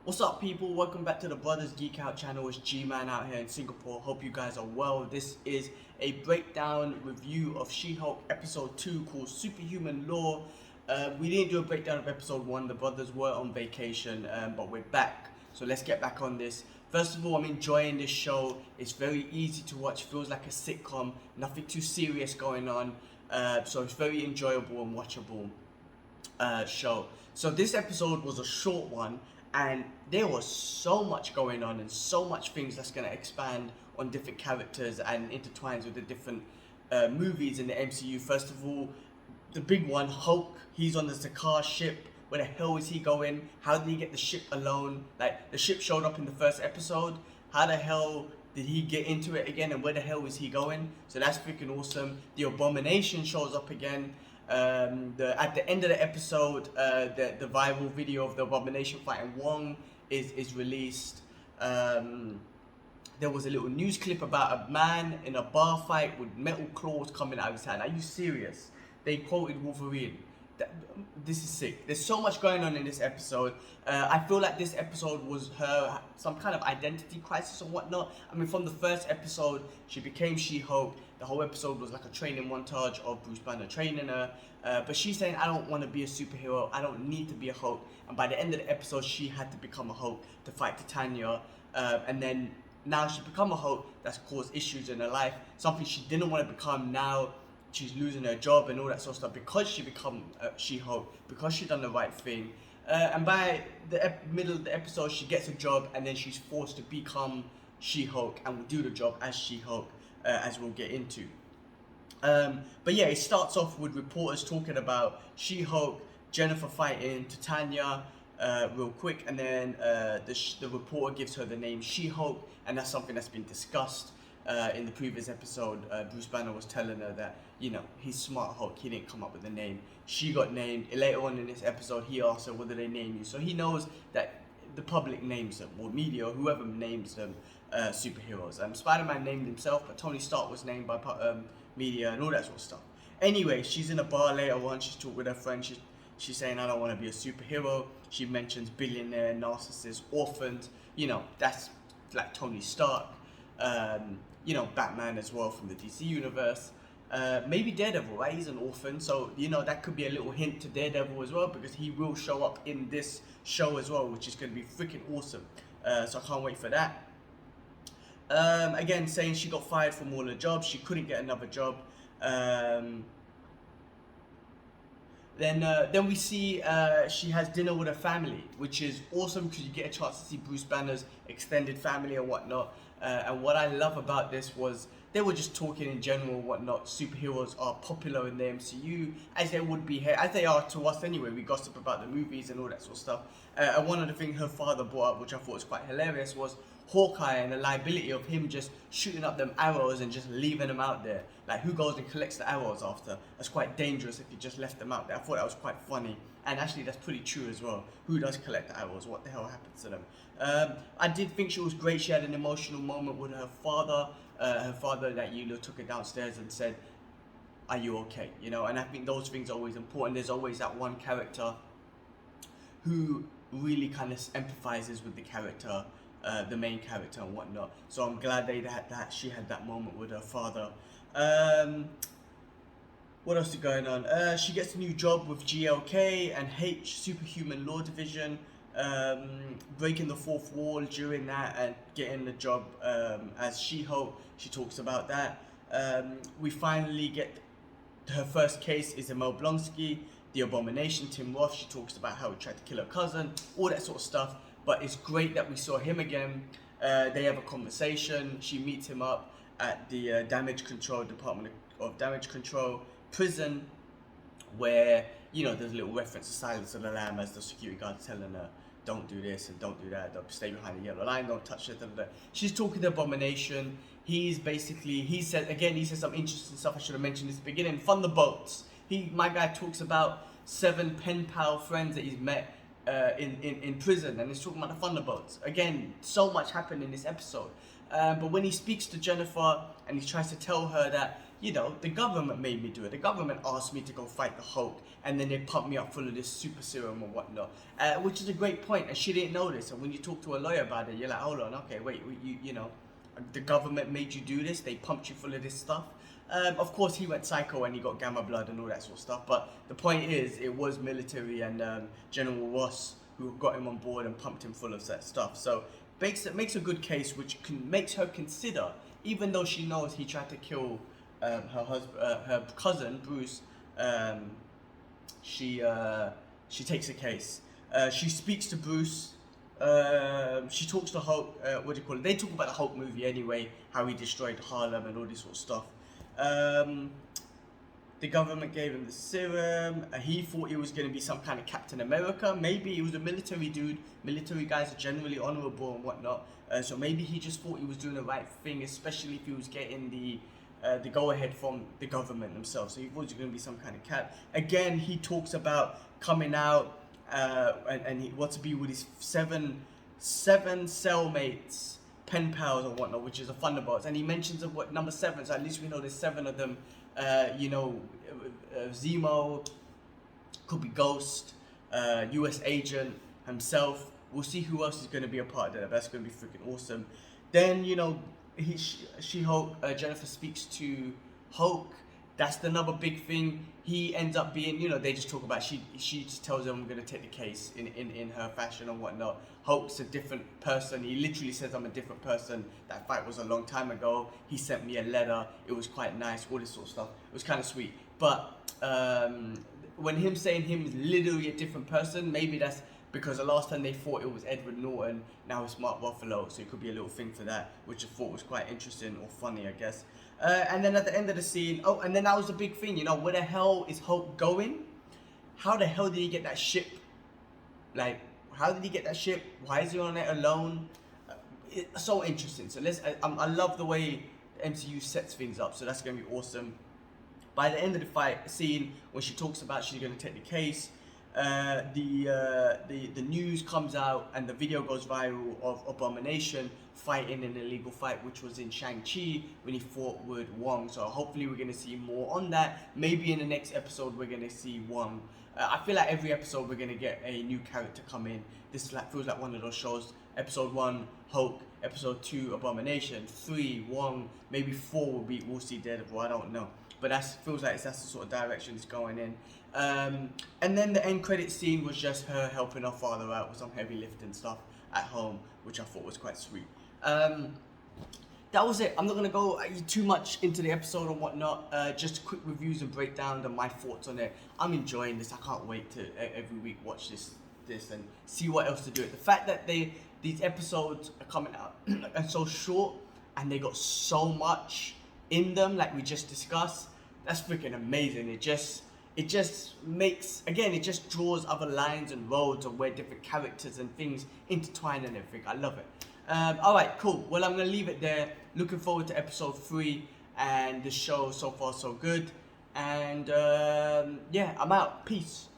What's up, people? Welcome back to the Brothers Geek Out channel. It's G-Man out here in Singapore. Hope you guys are well. This is a breakdown review of She-Hulk episode 2 called Superhuman Law. We didn't do a breakdown of episode 1. The brothers were on vacation, but we're back. So let's get back on this. First of all, I'm enjoying this show. It's very easy to watch. Feels like a sitcom. Nothing too serious going on. So it's very enjoyable and watchable show. So this episode was a short one, and there was so much going on and so much things that's going to expand on different characters and intertwines with the different movies in the MCU. First of all, the big one, Hulk. He's on the Sakaar ship. Where the hell is he going? How did he get the ship alone? Like, the ship showed up in the first episode. How the hell did he get into it again, and where the hell is he going? So that's freaking awesome. The Abomination shows up again. At the end of the episode, the viral video of the Abomination fighting Wong is released. There was a little news clip about a man in a bar fight with metal claws coming out of his hand. Are you serious? They quoted Wolverine. This is sick. There's so much going on in this episode. I feel like this episode was her some kind of identity crisis or whatnot. I mean, from the first episode, she became She-Hulk. The whole episode was like a training montage of Bruce Banner training her. But she's saying, I don't want to be a superhero. I don't need to be a Hulk. And by the end of the episode, she had to become a Hulk to fight Titania. And then now she's become a Hulk. That's caused issues in her life. Something she didn't want to become. Now she's losing her job and all that sort of stuff because she become She-Hulk, because she done the right thing. And by the middle of the episode, she gets a job, and then she's forced to become She-Hulk and will do the job as She-Hulk, as we'll get into. But yeah, it starts off with reporters talking about She-Hulk, Jennifer fighting Titania real quick, and then the reporter gives her the name She-Hulk, and that's something that's been discussed. In the previous episode, Bruce Banner was telling her that, you know, he's Smart Hulk, he didn't come up with the name. She got named. Later on in this episode, he asked her, what do they name you? So he knows that the public names them, or media, or whoever names them, superheroes. Spider-Man named himself, but Tony Stark was named by media and all that sort of stuff. Anyway, she's in a bar later on, she's talking with her friend, she's saying, I don't want to be a superhero. She mentions billionaire, narcissist, orphans. You know, that's like Tony Stark. You know, Batman as well from the DC universe. Maybe Daredevil, right? He's an orphan, so you know that could be a little hint to Daredevil as well, because he will show up in this show as well, which is going to be freaking awesome. So I can't wait for that. Again, saying she got fired from all her jobs, she couldn't get another job. Then we see she has dinner with her family, which is awesome because you get a chance to see Bruce Banner's extended family and whatnot. And what I love about this was they were just talking in general and whatnot. Superheroes are popular in the MCU, as they would be here, as they are to us anyway. We gossip about the movies and all that sort of stuff. And one of the things her father brought up, which I thought was quite hilarious, was Hawkeye and the liability of him just shooting up them arrows and just leaving them out there. Like, who goes and collects the arrows after? That's quite dangerous if you just left them out there. I thought that was quite funny. And actually, that's pretty true as well. Who does collect the arrows? What the hell happens to them? I did think she was great. She had an emotional moment with her father. Her father, that took her downstairs and said, are you okay? You know, and I think those things are always important. There's always that one character who really kind of empathizes with the character, the main character and whatnot. So I'm glad she had that moment with her father. What else is going on? She gets a new job with GLK and H, Superhuman Law Division, breaking the fourth wall during that and getting the job as She-Hulk. She talks about that. We finally get her first case is Emil Blonsky, the Abomination, Tim Roth. She talks about how he tried to kill her cousin, all that sort of stuff. But it's great that we saw him again. They have a conversation. She meets him up at the Damage Control Department of Damage Control prison, where, you know, there's a little reference to Silence of the Lamb as the security guard telling her, don't do this and don't do that, don't stay behind the yellow line, don't touch it. She's talking to Abomination. He said some interesting stuff I should have mentioned in the beginning. Thunderbolts. My guy talks about 7 pen pal friends that he's met in prison, and he's talking about the Thunderbolts. Again, so much happened in this episode. But when he speaks to Jennifer and he tries to tell her that you know, the government made me do it. The government asked me to go fight the Hulk, and then they pumped me up full of this super serum and whatnot, which is a great point, and she didn't know this. And when you talk to a lawyer about it, you're like, hold on, okay, wait, you know, the government made you do this, they pumped you full of this stuff. Of course, he went psycho and he got gamma blood and all that sort of stuff, but the point is, it was military and General Ross who got him on board and pumped him full of that stuff. So makes a good case, which makes her consider, even though she knows he tried to kill her cousin Bruce, she takes a case. She speaks to Bruce. She talks to Hulk. What do you call it? They talk about the Hulk movie anyway, how he destroyed Harlem and all this sort of stuff. The government gave him the serum. He thought he was going to be some kind of Captain America. Maybe he was a military dude. Military guys are generally honorable and whatnot. So maybe he just thought he was doing the right thing, especially if he was getting the go-ahead from the government themselves. So he thought he was going to be some kind of cat. Again, he talks about coming out and he wants to be with his seven cellmates, pen pals or whatnot, which is a Thunderbolts. And he mentions of what number 7, so at least we know there's 7 of them. You know, Zemo, could be Ghost, US Agent himself. We'll see who else is going to be a part of that. That's going to be freaking awesome. Then, you know, She-Hulk, Jennifer speaks to Hulk. That's another big thing. He ends up being, you know, they just talk about, she just tells him, I'm going to take the case in her fashion and whatnot. Hulk's a different person. He literally says, I'm a different person. That fight was a long time ago. He sent me a letter. It was quite nice, all this sort of stuff. It was kind of sweet. But when him saying him is literally a different person, maybe that's because the last time they thought it was Edward Norton, now it's Mark Ruffalo, so it could be a little thing for that, which I thought was quite interesting or funny, I guess. And then at the end of the scene, oh, and then that was the big thing, you know, where the hell is Hulk going? How the hell did he get that ship? Like, how did he get that ship? Why is he on it alone? It's so interesting. So I love the way the MCU sets things up, so that's going to be awesome. By the end of the fight scene, when she talks about she's going to take the case, the news comes out and the video goes viral of Abomination fighting in a legal fight, which was in Shang-Chi when he fought with Wong. So hopefully we're going to see more on that. Maybe in the next episode we're going to see Wong. I feel like every episode we're going to get a new character come in. This feels like one of those shows. Episode 1, Hulk. Episode 2, Abomination. 3, Wong. Maybe 4 we'll see Daredevil. I don't know. But that feels like that's the sort of direction it's going in. And then the end credit scene was just her helping her father out with some heavy lifting stuff at home, which I thought was quite sweet. That was it. I'm not going to go too much into the episode and whatnot. Just quick reviews and breakdown and my thoughts on it. I'm enjoying this. I can't wait to every week watch this and see what else to do. The fact that these episodes are coming out and so short and they got so much in them, like we just discussed, that's freaking amazing. It just makes, again, it just draws other lines and roads of where different characters and things intertwine and everything. I love it. Alright, cool. Well, I'm going to leave it there. Looking forward to episode 3 and the show so far so good. And yeah, I'm out. Peace.